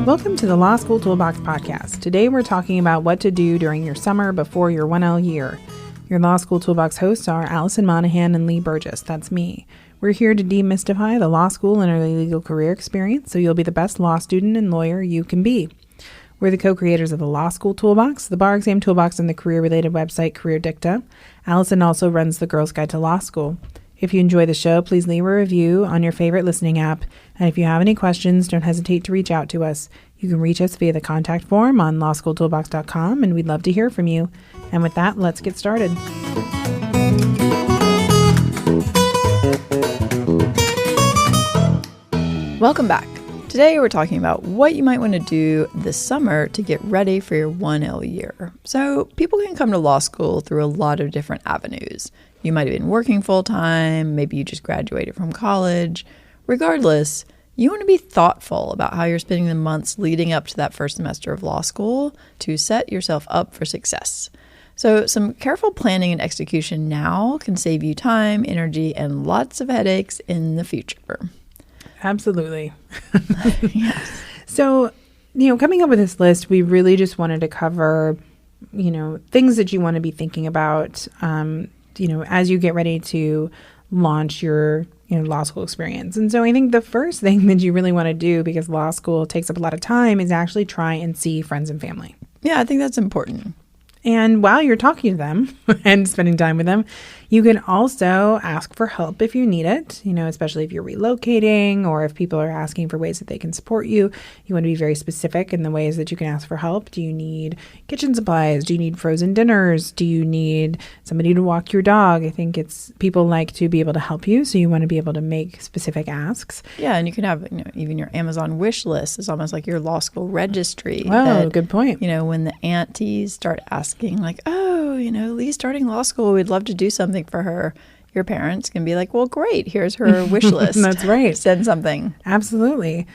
Welcome to the Law School Toolbox podcast. Today we're talking about what to do during your summer before your 1L year. Your Law School Toolbox hosts are Allison Monahan and Lee Burgess. That's me. We're here to demystify the law school and early legal career experience so you'll be the best law student and lawyer you can be. We're the co-creators of the Law School Toolbox, the Bar Exam Toolbox, and the career-related website Career Dicta. Allison also runs the Girls Guide to Law School. If you enjoy the show, please leave a review on your favorite listening app. And if you have any questions, don't hesitate to reach out to us. You can reach us via the contact form on lawschooltoolbox.com, and we'd love to hear from you. And with that, let's get started. Welcome back. Today we're talking about what you might want to do this summer to get ready for your 1L year. So people can come to law school through a lot of different avenues. You might have been working full-time, maybe you just graduated from college. Regardless, you want to be thoughtful about how you're spending the months leading up to that first semester of law school to set yourself up for success. So some careful planning and execution now can save you time, energy, and lots of headaches in the future. Absolutely. Yes. So, coming up with this list, we really just wanted to cover, things that you want to be thinking about, as you get ready to launch your law school experience. And so I think the first thing that you really want to do, because law school takes up a lot of time, is actually try and see friends and family. Yeah, I think that's important. And while you're talking to them and spending time with them, you can also ask for help if you need it, especially if you're relocating or if people are asking for ways that they can support you. You want to be very specific in the ways that you can ask for help. Do you need kitchen supplies? Do you need frozen dinners? Do you need somebody to walk your dog? I think people like to be able to help you, so you want to be able to make specific asks. Yeah, and you can have, even your Amazon wish list is almost like your law school registry. Oh, good point. When the aunties start asking like, Lee's starting law school, we'd love to do something for her. Your parents can be like, well, great, here's her wish list. That's right. Send something. Absolutely.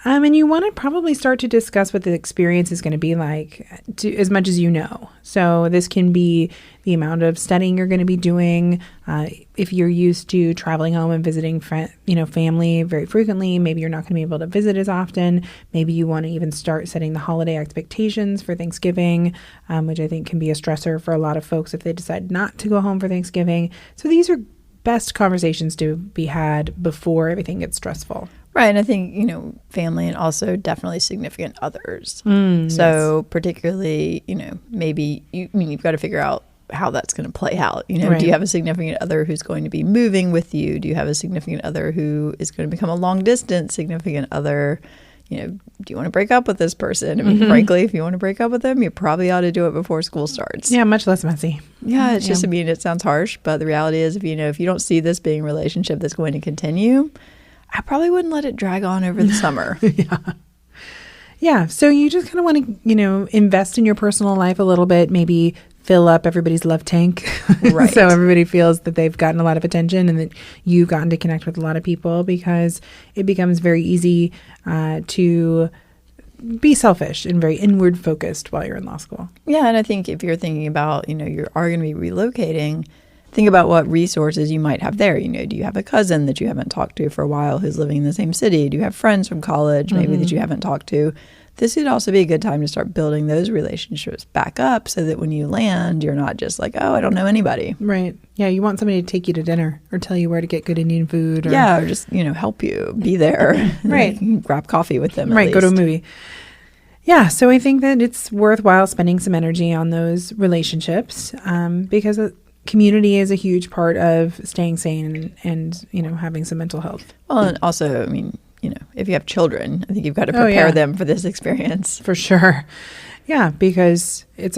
And you want to probably start to discuss what the experience is going to be like as much as you know. So this can be the amount of studying you're going to be doing. If you're used to traveling home and visiting family very frequently, maybe you're not going to be able to visit as often. Maybe you want to even start setting the holiday expectations for Thanksgiving, which I think can be a stressor for a lot of folks if they decide not to go home for Thanksgiving. So these are best conversations to be had before everything gets stressful. Right. And I think, family and also definitely significant others. So particularly, maybe you've got to figure out how that's going to play out. Right. Do you have a significant other who's going to be moving with you? Do you have a significant other who is going to become a long distance significant other? Do you want to break up with this person? I mean, frankly, if you want to break up with them, you probably ought to do it before school starts. Yeah, much less messy. Yeah, it's just, it sounds harsh, but the reality is, if you don't see this being a relationship that's going to continue, I probably wouldn't let it drag on over the summer. Yeah. So you just kind of want to, invest in your personal life a little bit, maybe fill up everybody's love tank. Right. So everybody feels that they've gotten a lot of attention and that you've gotten to connect with a lot of people, because it becomes very easy to be selfish and very inward focused while you're in law school. Yeah. And I think if you're thinking about, you are going to be relocating, think about what resources you might have there. Do you have a cousin that you haven't talked to for a while who's living in the same city? Do you have friends from college maybe that you haven't talked to? This would also be a good time to start building those relationships back up so that when you land, you're not just like, oh, I don't know anybody. Right. Yeah. You want somebody to take you to dinner or tell you where to get good Indian food. Or just, help you be there. Right. Grab coffee with them. Right. Go to a movie. Yeah. So I think that it's worthwhile spending some energy on those relationships because community is a huge part of staying sane and having some mental health. Well, and also, if you have children, I think you've got to prepare them for this experience. For sure. Yeah, because it's,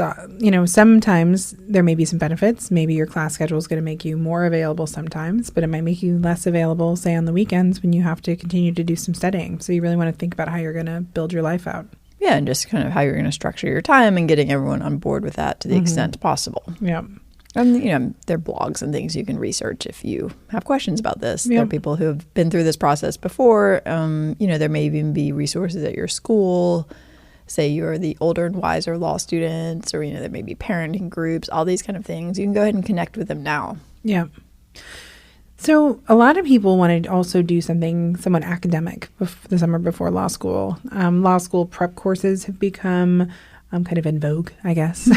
sometimes there may be some benefits. Maybe your class schedule is going to make you more available sometimes, but it might make you less available, say, on the weekends when you have to continue to do some studying. So you really want to think about how you're going to build your life out. Yeah, and just kind of how you're going to structure your time and getting everyone on board with that to the extent possible. Yeah. And, there are blogs and things you can research if you have questions about this. Yep. There are people who have been through this process before. There may even be resources at your school. Say you're the older and wiser law students, or, there may be parenting groups, all these kind of things. You can go ahead and connect with them now. Yeah. So a lot of people want to also do something somewhat academic the summer before law school. Law school prep courses have become kind of in vogue, I guess.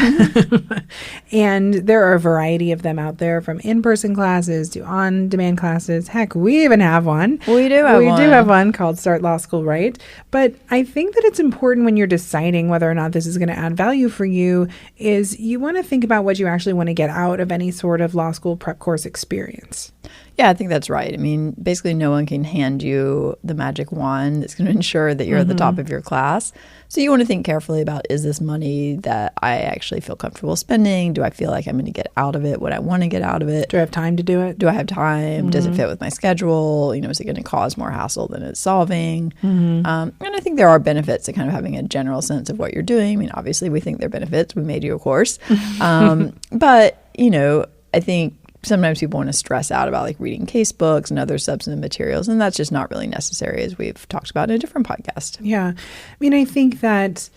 And there are a variety of them out there, from in-person classes to on-demand classes. Heck, we even have one. We do have one called Start Law School Right. But I think that it's important when you're deciding whether or not this is going to add value for you is you want to think about what you actually want to get out of any sort of law school prep course experience. Yeah, I think that's right. I mean, basically no one can hand you the magic wand that's going to ensure that you're at the top of your class. So you want to think carefully about, is this money that I actually feel comfortable spending? Do I feel like I'm going to get out of it what I want to get out of it? Do I have time to do it? Do I have time? Does it fit with my schedule? Is it going to cause more hassle than it's solving? And I think there are benefits to kind of having a general sense of what you're doing. I mean, obviously we think there are benefits. We made you a course. But, I think sometimes people want to stress out about like reading case books and other substantive materials, and that's just not really necessary, as we've talked about in a different podcast. Yeah. I mean, I think that,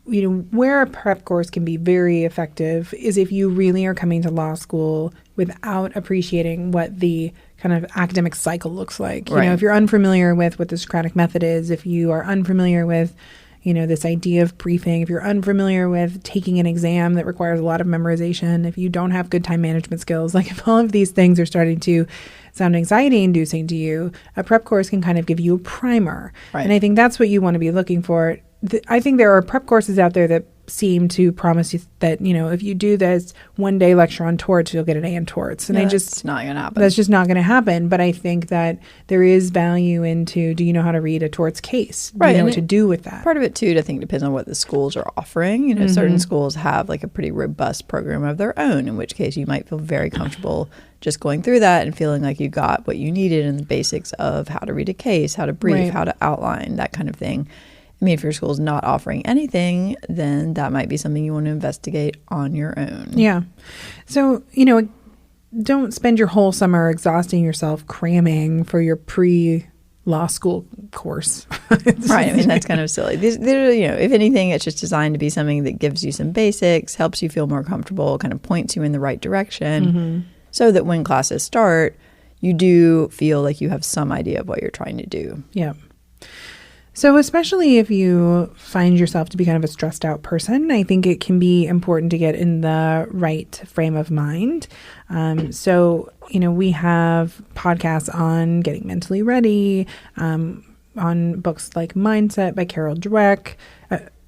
where a prep course can be very effective is if you really are coming to law school without appreciating what the kind of academic cycle looks like. Right. If you're unfamiliar with what the Socratic method is, if you are unfamiliar with this idea of briefing, if you're unfamiliar with taking an exam that requires a lot of memorization, if you don't have good time management skills, like if all of these things are starting to sound anxiety inducing to you, a prep course can kind of give you a primer. Right. And I think that's what you want to be looking for. I think there are prep courses out there that seem to promise you that, if you do this one day lecture on torts, you'll get an A in torts. And that's not going to happen. That's just not going to happen. But I think that there is value into, do you know how to read a torts case? Do you know what to do with that? Part of it too, I think, depends on what the schools are offering. Certain schools have like a pretty robust program of their own, in which case you might feel very comfortable just going through that and feeling like you got what you needed in the basics of how to read a case, how to brief, how to outline, that kind of thing. I mean, if your school's not offering anything, then that might be something you want to investigate on your own. Yeah. So, don't spend your whole summer exhausting yourself cramming for your pre-law school course. Right. I mean, that's kind of silly. If anything, it's just designed to be something that gives you some basics, helps you feel more comfortable, kind of points you in the right direction, so that when classes start, you do feel like you have some idea of what you're trying to do. Yeah. So especially if you find yourself to be kind of a stressed out person, I think it can be important to get in the right frame of mind. So, we have podcasts on getting mentally ready, on books like Mindset by Carol Dweck.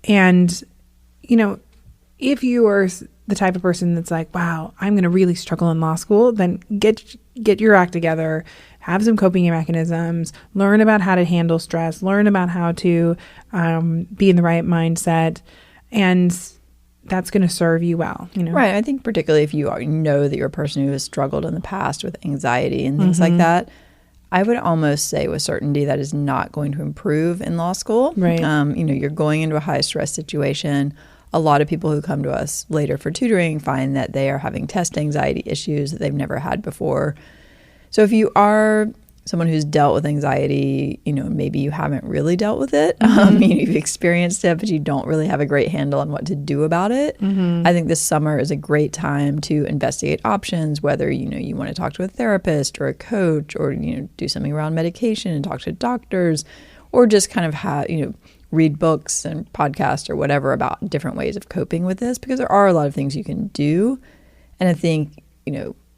And, if you are the type of person that's like, wow, I'm going to really struggle in law school, then get your act together. Have some coping mechanisms, learn about how to handle stress, learn about how to be in the right mindset, and that's going to serve you well. Right. I think particularly if you know that you're a person who has struggled in the past with anxiety and things like that, I would almost say with certainty that is not going to improve in law school. Right. You're going into a high stress situation. A lot of people who come to us later for tutoring find that they are having test anxiety issues that they've never had before. So if you are someone who's dealt with anxiety, maybe you haven't really dealt with it. You've experienced it, but you don't really have a great handle on what to do about it. I think this summer is a great time to investigate options, whether, you want to talk to a therapist or a coach, or, do something around medication and talk to doctors, or just kind of read books and podcasts or whatever about different ways of coping with this, because there are a lot of things you can do. And I think,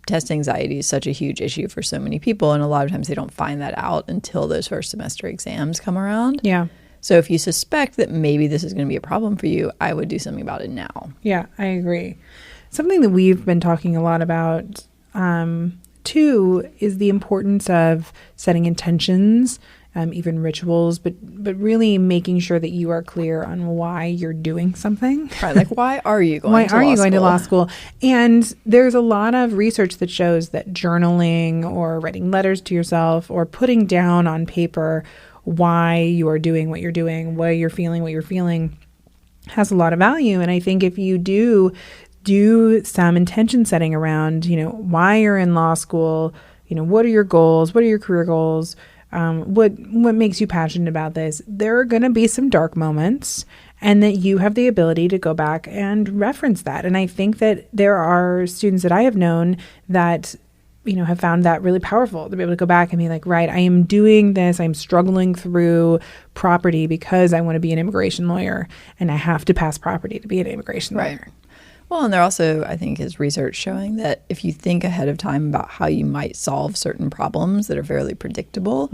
test anxiety is such a huge issue for so many people, and a lot of times they don't find that out until those first semester exams come around. Yeah. So if you suspect that maybe this is going to be a problem for you, I would do something about it now. Yeah, I agree. Something that we've been talking a lot about too is the importance of setting intentions, even rituals, but really making sure that you are clear on why you're doing something. Right, like why are you going to law school? And there's a lot of research that shows that journaling or writing letters to yourself or putting down on paper why you are doing what you're doing, why you're feeling what you're feeling, has a lot of value. And I think if you do some intention setting around, why you're in law school, what are your goals, what are your career goals, what makes you passionate about this, there are going to be some dark moments, and that you have the ability to go back and reference that. And I think that there are students that I have known that, have found that really powerful to be able to go back and be like, right, I am doing this. I'm struggling through property because I want to be an immigration lawyer and I have to pass property to be an immigration lawyer. Well, and there also, I think, is research showing that if you think ahead of time about how you might solve certain problems that are fairly predictable,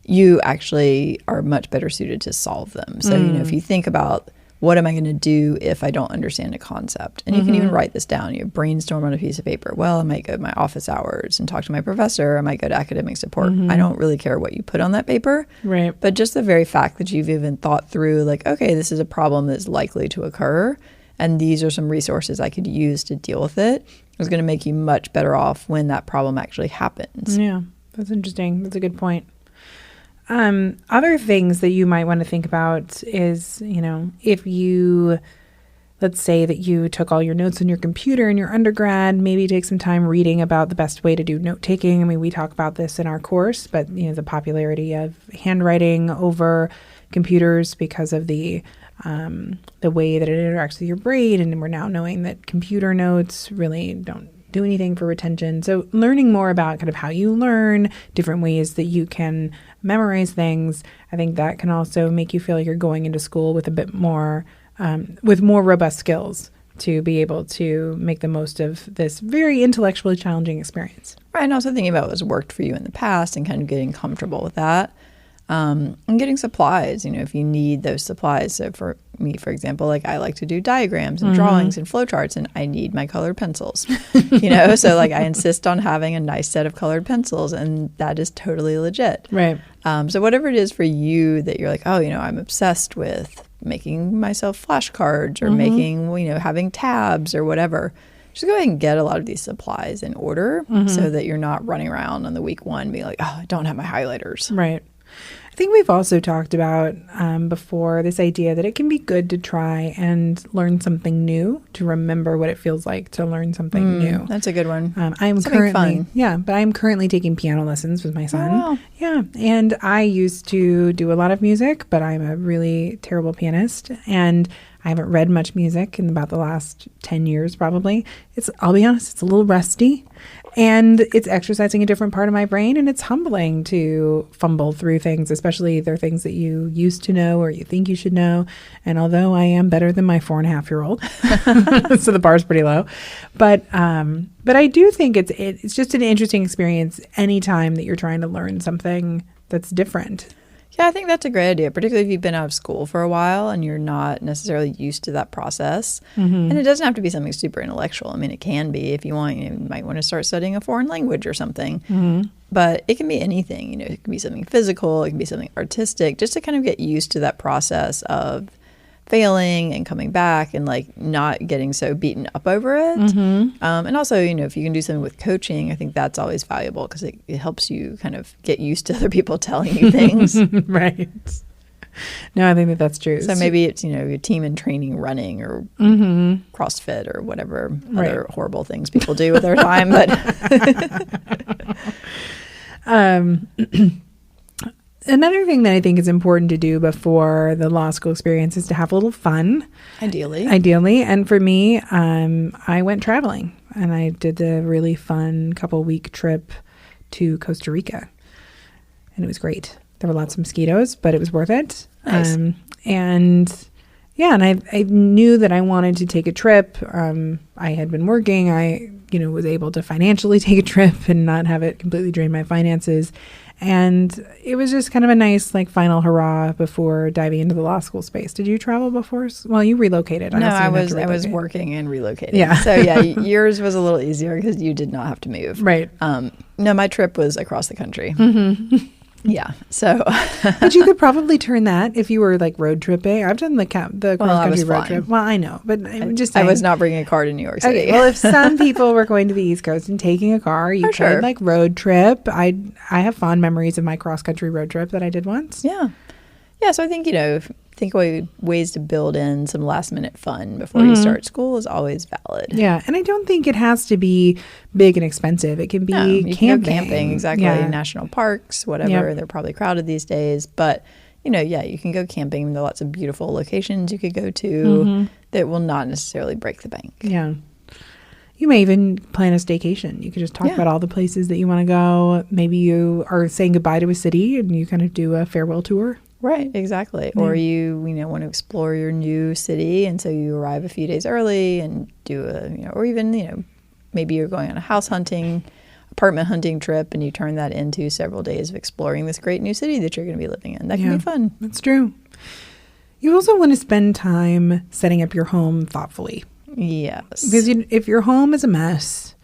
you actually are much better suited to solve them. So, if you think about what am I going to do if I don't understand a concept? And you can even write this down. You brainstorm on a piece of paper. Well, I might go to my office hours and talk to my professor. I might go to academic support. I don't really care what you put on that paper. Right. But just the very fact that you've even thought through, like, okay, this is a problem that's likely to occur, and these are some resources I could use to deal with it, is going to make you much better off when that problem actually happens. Yeah, that's interesting. That's a good point. Other things that you might want to think about is, if you, let's say that you took all your notes on your computer in your undergrad, maybe take some time reading about the best way to do note taking. I mean, we talk about this in our course, but, the popularity of handwriting over computers because of the way that it interacts with your brain. And we're now knowing that computer notes really don't do anything for retention. So learning more about kind of how you learn, different ways that you can memorize things, I think that can also make you feel like you're going into school with a bit more, with more robust skills to be able to make the most of this very intellectually challenging experience. Right, and also thinking about what's worked for you in the past and kind of getting comfortable with that. And getting supplies, if you need those supplies. So for me, for example, like I like to do diagrams and drawings and flowcharts, and I need my colored pencils, so like I insist on having a nice set of colored pencils, and that is totally legit. Right. So whatever it is for you that you're like, I'm obsessed with making myself flashcards or making, having tabs or whatever, just go ahead and get a lot of these supplies in order so that you're not running around on the week one being like, I don't have my highlighters. Right. I think we've also talked about before this idea that it can be good to try and learn something new, to remember what it feels like to learn something new. That's a good one. I'm currently taking piano lessons with my son. Oh, wow. Yeah. And I used to do a lot of music, but I'm a really terrible pianist. And I haven't read much music in about the last 10 years, probably. I'll be honest, it's a little rusty. And it's exercising a different part of my brain, and it's humbling to fumble through things, especially they're things that you used to know or you think you should know. And although I am better than my 4.5-year-old, so the bar's pretty low, but I do think it's just an interesting experience anytime that you're trying to learn something that's different. Yeah, I think that's a great idea, particularly if you've been out of school for a while and you're not necessarily used to that process. And it doesn't have to be something super intellectual. I mean, it can be if you want. You might want to start studying a foreign language or something. But it can be anything. It can be something physical. It can be something artistic, just to kind of get used to that process of failing and coming back and like not getting so beaten up over it. And also, if you can do something with coaching, I think that's always valuable because it helps you kind of get used to other people telling you things. Right. No, I think that's true. So maybe it's, your team in training, running or CrossFit or whatever other horrible things people do with their time. But another thing that I think is important to do before the law school experience is to have a little fun. Ideally. And for me, I went traveling and I did a really fun couple-week trip to Costa Rica. And it was great. There were lots of mosquitoes, but it was worth it. Nice. And I knew that I wanted to take a trip. I had been working. I, was able to financially take a trip and not have it completely drain my finances. And it was just kind of a nice, final hurrah before diving into the law school space. Did you travel before? Well, you relocated. No, I was working and relocating. Yeah. So yeah, yours was a little easier because you did not have to move. Right. No, my trip was across the country. Yeah. So, but you could probably turn that if you were road tripping. I've done the cross-country road trip. Well, I know, but I'm just saying. I was not bringing a car to New York City. Okay, well, if some people were going to the East Coast and taking a car, you could road trip. I have fond memories of my cross-country road trip that I did once. Yeah. Yeah. So I think, ways to build in some last-minute fun before you start school is always valid. Yeah. And I don't think it has to be big and expensive. It can be camping. Can go camping, exactly. Yeah. National parks, whatever. Yep. They're probably crowded these days. But, you can go camping. There are lots of beautiful locations you could go to that will not necessarily break the bank. Yeah. You may even plan a staycation. You could just talk about all the places that you want to go. Maybe you are saying goodbye to a city and you kind of do a farewell tour. Right, exactly. Or you want to explore your new city, and so you arrive a few days early and do or even, maybe you're going on a apartment hunting trip, and you turn that into several days of exploring this great new city that you're going to be living in. That can be fun. That's true. You also want to spend time setting up your home thoughtfully. Yes. Because if your home is a mess,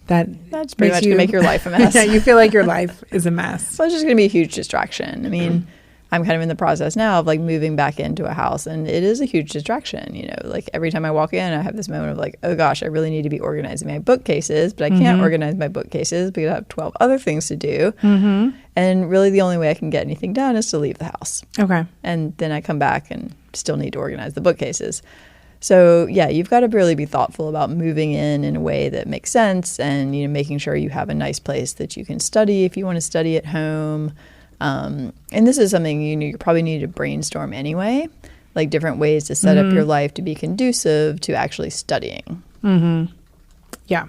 that's pretty much going to make your life a mess. Yeah, you feel like your life is a mess. Well, it's just going to be a huge distraction. I mean, I'm kind of in the process now of like moving back into a house, and it is a huge distraction. Like every time I walk in, I have this moment of like, oh gosh, I really need to be organizing my bookcases, but I can't organize my bookcases because I have 12 other things to do. And really the only way I can get anything done is to leave the house. Okay. And then I come back and still need to organize the bookcases. So yeah, you've got to really be thoughtful about moving in a way that makes sense, and making sure you have a nice place that you can study if you want to study at home. And this is something you probably need to brainstorm anyway, like different ways to set up your life to be conducive to actually studying. Yeah.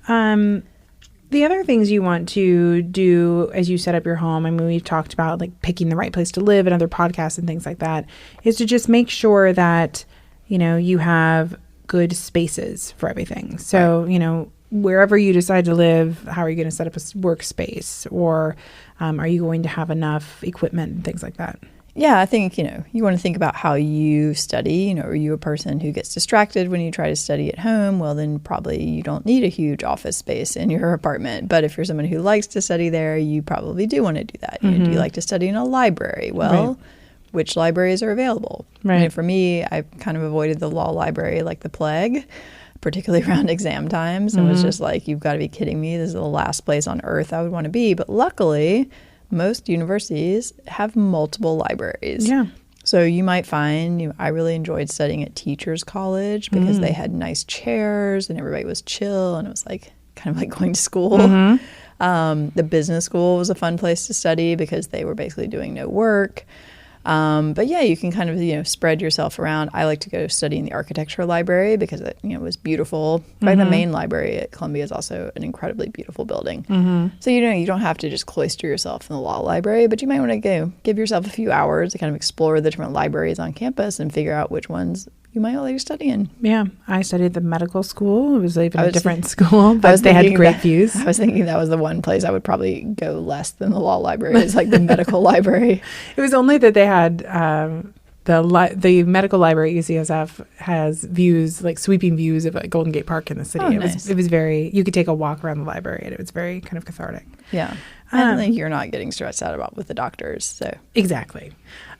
The other things you want to do as you set up your home, I mean, we've talked about like picking the right place to live and other podcasts and things like that, is to just make sure that you have good spaces for everything. So, wherever you decide to live, how are you going to set up a workspace? Or are you going to have enough equipment and things like that? Yeah, I think, you want to think about how you study. Are you a person who gets distracted when you try to study at home? Well, then probably you don't need a huge office space in your apartment. But if you're someone who likes to study there, you probably do want to do that. Do you like to study in a library? Well, which libraries are available? Right. For me, I kind of avoided the law library like the plague, particularly around exam times, and was just like, you've got to be kidding me. This is the last place on earth I would want to be. But luckily, most universities have multiple libraries. Yeah. So you might find, I really enjoyed studying at Teachers College because they had nice chairs and everybody was chill, and it was like kind of like going to school. The business school was a fun place to study because they were basically doing no work. But yeah, you can kind of, spread yourself around. I like to go study in the architecture library because it, was beautiful. Like the main library at Columbia is also an incredibly beautiful building. So, you don't have to just cloister yourself in the law library, but you might want to give yourself a few hours to kind of explore the different libraries on campus and figure out which ones you might like to study in. Yeah, I studied the medical school. It was even a different school, but they had great views. I was thinking that was the one place I would probably go less than the law library. It's like the medical library. It was only that they had the medical library at UCSF has views, like sweeping views of Golden Gate Park in the city. Oh, nice. It was very, you could take a walk around the library and it was very kind of cathartic. Yeah. I don't think you're not getting stressed out about with the doctors. So exactly.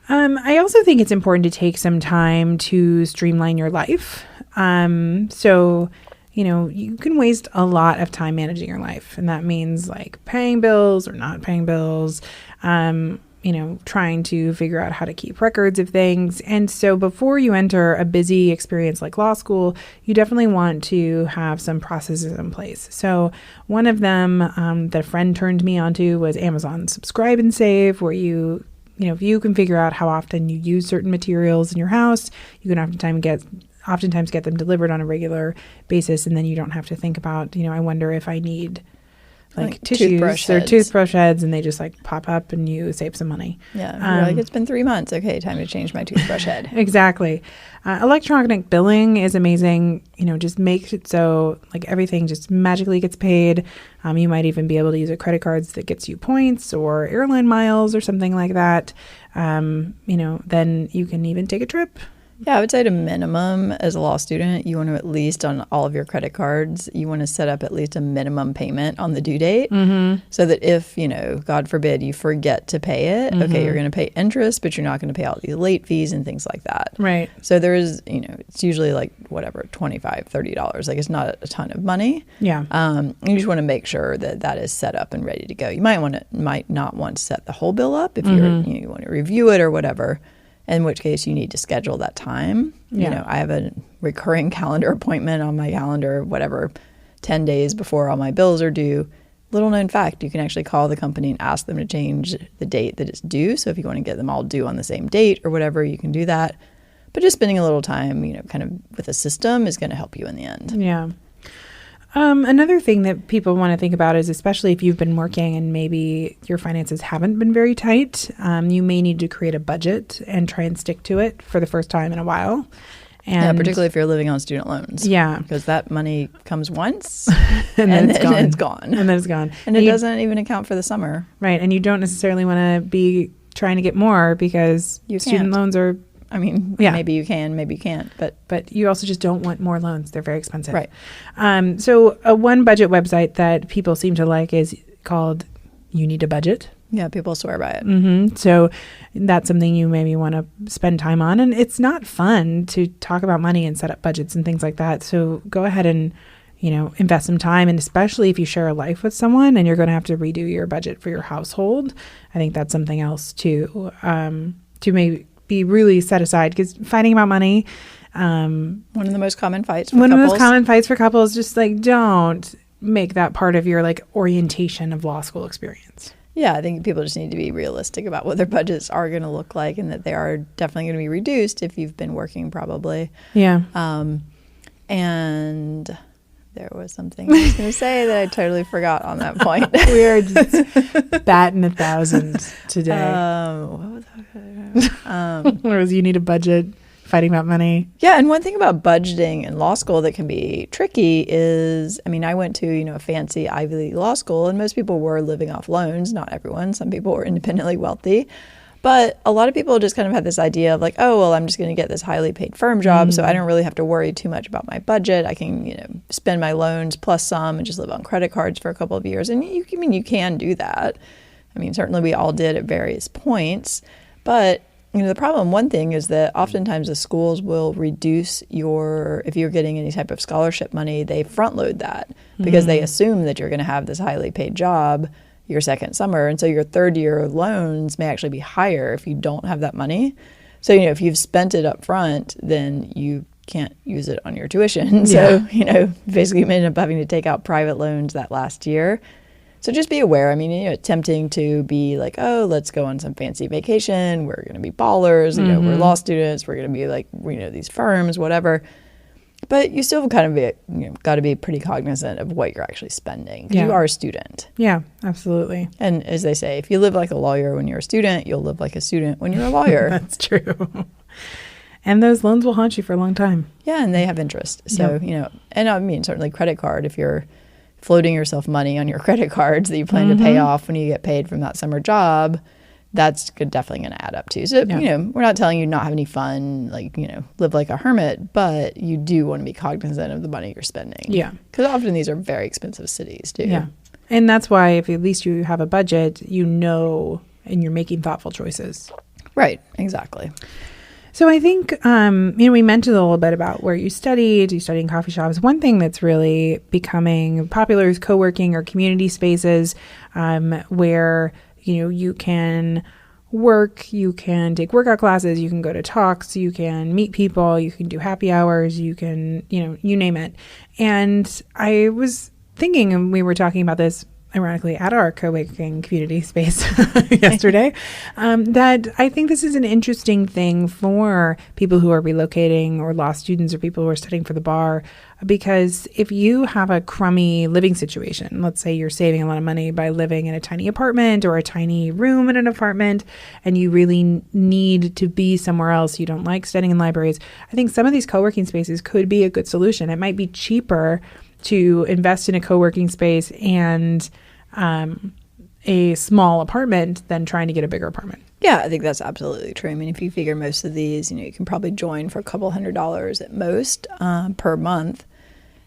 I also think it's important to take some time to streamline your life. So, you can waste a lot of time managing your life. And that means like paying bills or not paying bills, trying to figure out how to keep records of things. And so before you enter a busy experience like law school, you definitely want to have some processes in place. So one of them that a friend turned me onto was Amazon Subscribe and Save, where if you can figure out how often you use certain materials in your house, you can oftentimes get them delivered on a regular basis, and then you don't have to think about, I wonder if I need like tissues or toothbrush heads, and they just like pop up and you save some money. Yeah, you're like, it's been 3 months. Okay, time to change my toothbrush head. Exactly. Electronic billing is amazing. Just makes it so like everything just magically gets paid. You might even be able to use a credit card that gets you points or airline miles or something like that. Then you can even take a trip. Yeah, I would say at a minimum, as a law student, you want to at least on all of your credit cards, you want to set up at least a minimum payment on the due date so that if, God forbid, you forget to pay it, okay, you're going to pay interest, but you're not going to pay all these late fees and things like that. Right. So there is, it's usually like whatever, $25, $30. Like it's not a ton of money. Yeah. You just want to make sure that that is set up and ready to go. You might not want to set the whole bill up if you want to review it or whatever. In which case you need to schedule that time. Yeah. I have a recurring calendar appointment on my calendar, 10 days before all my bills are due. Little known fact, you can actually call the company and ask them to change the date that it's due. So if you want to get them all due on the same date or whatever, you can do that. But just spending a little time, kind of with a system is going to help you in the end. Yeah. Another thing that people want to think about is, especially if you've been working and maybe your finances haven't been very tight, you may need to create a budget and try and stick to it for the first time in a while. And yeah, particularly if you're living on student loans. Yeah. Because that money comes once and then it's gone. And then it's gone. And it doesn't even account for the summer. Right. And you don't necessarily want to be trying to get more because student loans are... I mean, maybe you can, maybe you can't, but you also just don't want more loans. They're very expensive. Right. So one budget website that people seem to like is called You Need a Budget. Yeah, people swear by it. Mm-hmm. So that's something you maybe want to spend time on. And it's not fun to talk about money and set up budgets and things like that. So go ahead and, invest some time. And especially if you share a life with someone and you're going to have to redo your budget for your household, I think that's something else to maybe be really set aside, because fighting about money, one of the most common fights for couples, just like, don't make that part of your orientation of law school experience. Yeah, I think people just need to be realistic about what their budgets are going to look like, and that they are definitely going to be reduced if you've been working, probably. Yeah. And there was something I was going to say that I totally forgot on that point. We're just batting 1,000 today. What was that? Whereas you need a budget, fighting about money. Yeah, and one thing about budgeting in law school that can be tricky is, I went to, a fancy Ivy League law school, and most people were living off loans. Not everyone. Some people were independently wealthy. But a lot of people just kind of had this idea of I'm just going to get this highly paid firm job, so I don't really have to worry too much about my budget. I can, spend my loans plus some and just live on credit cards for a couple of years. And you can do that. Certainly we all did at various points. But, the problem, one thing is that oftentimes the schools will reduce if you're getting any type of scholarship money, they front load that because they assume that you're going to have this highly paid job your second summer. And so your third year loans may actually be higher if you don't have that money. So, if you've spent it up front, then you can't use it on your tuition. So, basically you end up having to take out private loans that last year. So just be aware. It's tempting to be like, oh, let's go on some fancy vacation. We're going to be ballers. We're law students. We're going to be these firms, whatever. But you still kind of got to be pretty cognizant of what you're actually spending. Yeah. You are a student. Yeah, absolutely. And as they say, if you live like a lawyer when you're a student, you'll live like a student when you're a lawyer. That's true. And those loans will haunt you for a long time. Yeah, and they have interest. So, and certainly credit card, if you're floating yourself money on your credit cards that you plan to pay off when you get paid from that summer job, that's definitely going to add up too. So, we're not telling you not have any fun, live like a hermit, but you do want to be cognizant of the money you're spending. Yeah. Because often these are very expensive cities too. Yeah. And that's why if at least you have a budget, and you're making thoughtful choices. Right. Exactly. So I think, we mentioned a little bit about where you studied in coffee shops. One thing that's really becoming popular is co-working or community spaces where you can work, you can take workout classes, you can go to talks, you can meet people, you can do happy hours, you can, you name it. And I was thinking, and we were talking about this ironically at our co-working community space yesterday, that I think this is an interesting thing for people who are relocating or law students or people who are studying for the bar, because if you have a crummy living situation, let's say you're saving a lot of money by living in a tiny apartment or a tiny room in an apartment, and you really need to be somewhere else, you don't like studying in libraries, I think some of these co-working spaces could be a good solution. It might be cheaper to invest in a co-working space and a small apartment than trying to get a bigger apartment. Yeah, I think that's absolutely true. If you figure most of these, you can probably join for a couple $100s at most per month.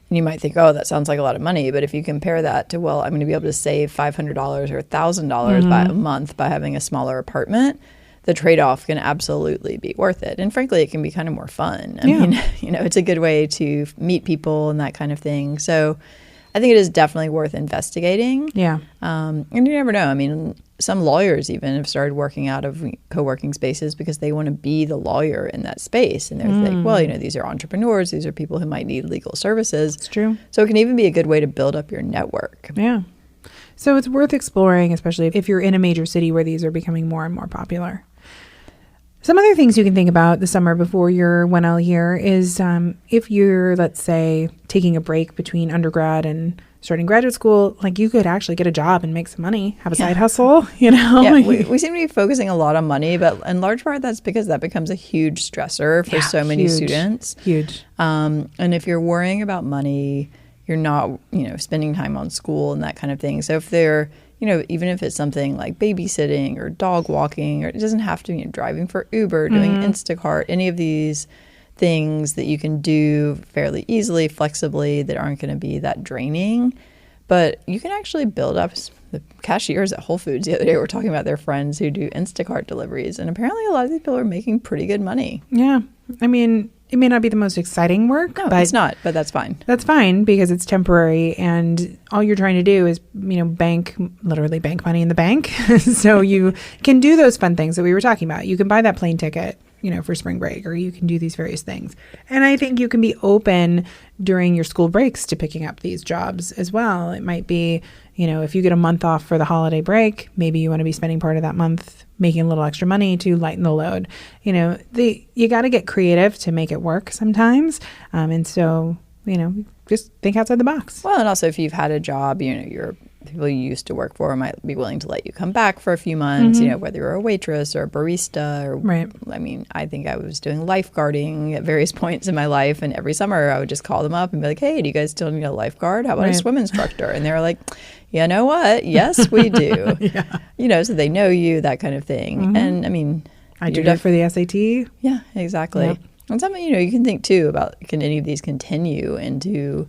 And you might think, oh, that sounds like a lot of money. But if you compare that to, I'm going to be able to save $500 or $1,000 by a month by having a smaller apartment, the trade-off can absolutely be worth it. And frankly, it can be kind of more fun. I mean, it's a good way to meet people and that kind of thing. So I think it is definitely worth investigating. Yeah. And you never know. Some lawyers even have started working out of co-working spaces because they want to be the lawyer in that space. And they're like, these are entrepreneurs. These are people who might need legal services. It's true. So it can even be a good way to build up your network. Yeah. So it's worth exploring, especially if you're in a major city where these are becoming more and more popular. Some other things you can think about the summer before your 1L year is if you're, let's say, taking a break between undergrad and starting graduate school, like you could actually get a job and make some money, have a side hustle, you know? Yeah, we seem to be focusing a lot on money, but in large part that's because that becomes a huge stressor for so many students. Huge. And if you're worrying about money, you're not, spending time on school and that kind of thing. So if they're, even if it's something like babysitting or dog walking, or it doesn't have to be driving for Uber, doing Instacart, any of these things that you can do fairly easily, flexibly, that aren't going to be that draining. But you can actually build up. The cashiers at Whole Foods the other day were talking about their friends who do Instacart deliveries. And apparently a lot of these people are making pretty good money. Yeah. I mean, it may not be the most exciting work. No, but it's not, but that's fine. That's fine because it's temporary and all you're trying to do is, literally bank money in the bank. So you can do those fun things that we were talking about. You can buy that plane ticket, for spring break, or you can do these various things. And I think you can be open during your school breaks to picking up these jobs as well. It might be, if you get a month off for the holiday break, maybe you want to be spending part of that month making a little extra money to lighten the load. You got to get creative to make it work sometimes. And so, just think outside the box. Well, and also if you've had a job, your people you used to work for might be willing to let you come back for a few months, whether you're a waitress or a barista. Or, right. I mean, I think I was doing lifeguarding at various points in my life. And every summer I would just call them up and be like, hey, do you guys still need a lifeguard? How about a swim instructor? And they were like, you know what? Yes, we do. So they know you, that kind of thing. And I mean, I do that for the SAT. Yeah, exactly. Yeah. And something, you can think too about, can any of these continue into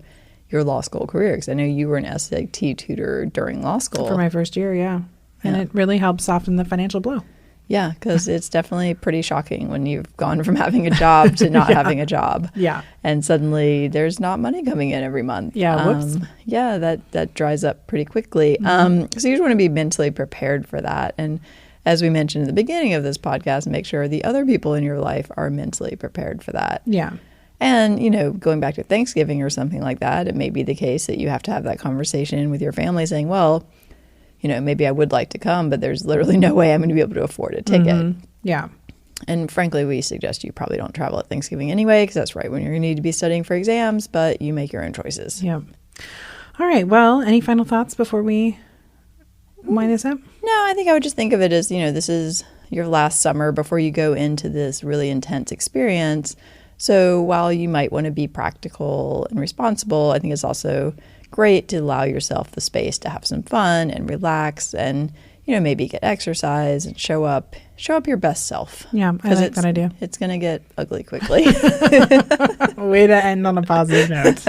your law school career? Because I know you were an SAT tutor during law school. For my first year, yeah. And it really helped soften the financial blow. Yeah, because it's definitely pretty shocking when you've gone from having a job to not having a job. Yeah. And suddenly there's not money coming in every month. Yeah, whoops. Yeah, that dries up pretty quickly. So you just want to be mentally prepared for that. And as we mentioned at the beginning of this podcast, make sure the other people in your life are mentally prepared for that. Yeah. And, going back to Thanksgiving or something like that, it may be the case that you have to have that conversation with your family saying, well, maybe I would like to come, but there's literally no way I'm going to be able to afford a ticket. Yeah. And frankly, we suggest you probably don't travel at Thanksgiving anyway, because that's right when you're going to need to be studying for exams, but you make your own choices. Yeah. All right. Well, any final thoughts before we wind this up? No, I think I would just think of it as, this is your last summer before you go into this really intense experience. So while you might want to be practical and responsible, I think it's also great to allow yourself the space to have some fun and relax and, maybe get exercise and show up your best self. Yeah, I like that idea. It's going to get ugly quickly. Way to end on a positive note.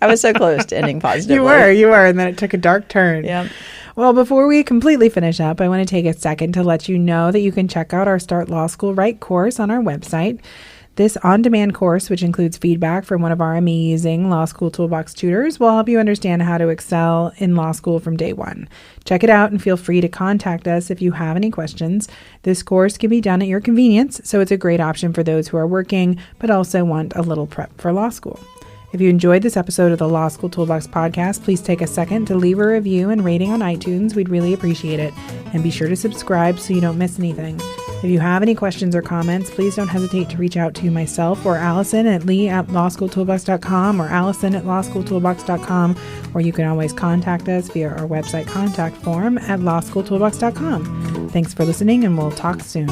I was so close to ending positively. You were, and then it took a dark turn. Yeah. Well, before we completely finish up, I want to take a second to let you know that you can check out our Start Law School Right course on our website. This on-demand course, which includes feedback from one of our amazing Law School Toolbox tutors, will help you understand how to excel in law school from day one. Check it out and feel free to contact us if you have any questions. This course can be done at your convenience, so it's a great option for those who are working but also want a little prep for law school. If you enjoyed this episode of the Law School Toolbox podcast, please take a second to leave a review and rating on iTunes. We'd really appreciate it. And be sure to subscribe so you don't miss anything. If you have any questions or comments, please don't hesitate to reach out to myself or Allison at lee@lawschooltoolbox.com or allison@lawschooltoolbox.com, or you can always contact us via our website contact form at lawschooltoolbox.com. Thanks for listening, and we'll talk soon.